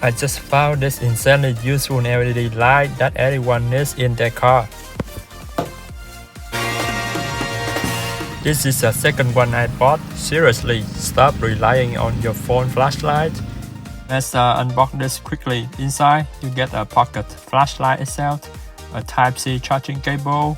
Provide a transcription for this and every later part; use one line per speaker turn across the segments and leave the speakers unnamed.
I just found this insanely useful LED light that everyone needs in their car. This is the second one I bought. Seriously, stop relying on your phone flashlight. Let's unbox this quickly. Inside, you get a pocket flashlight itself, a Type-C charging cable,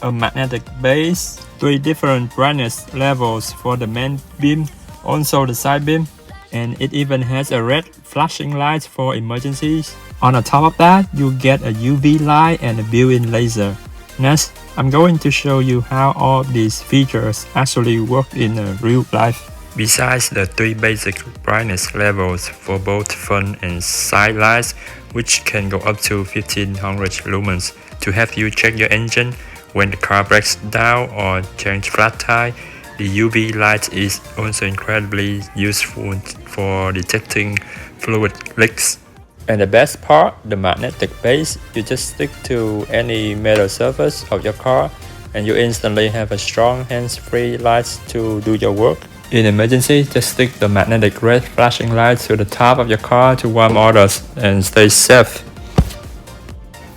a magnetic base, 3 different brightness levels for the main beam, also the side beam, and it even has a red flashing light for emergencies. On the top of that, you get a UV light and a built-in laser. Next, I'm going to show you how all these features actually work in real life. Besides the 3 basic brightness levels for both front and side lights, which can go up to 1500 lumens to help you check your engine when the car breaks down or change flat tire, the UV light is also incredibly useful for detecting fluid leaks. And the best part, the magnetic base, you just stick to any metal surface of your car and you instantly have a strong hands-free light to do your work. In emergency, just stick the magnetic red flashing light to the top of your car to warn others and stay safe.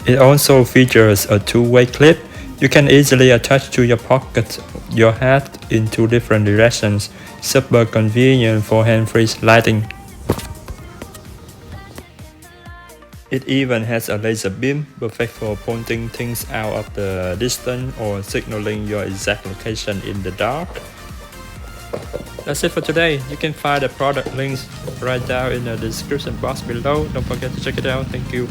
It also features a two-way clip. You can easily attach to your pocket your head in 2 different directions. Super convenient for hands-free lighting. It even has a laser beam, perfect for pointing things out of the distance or signaling your exact location in the dark. That's it for today. You can find the product links right down in the description box below. Don't forget to check it out. Thank you.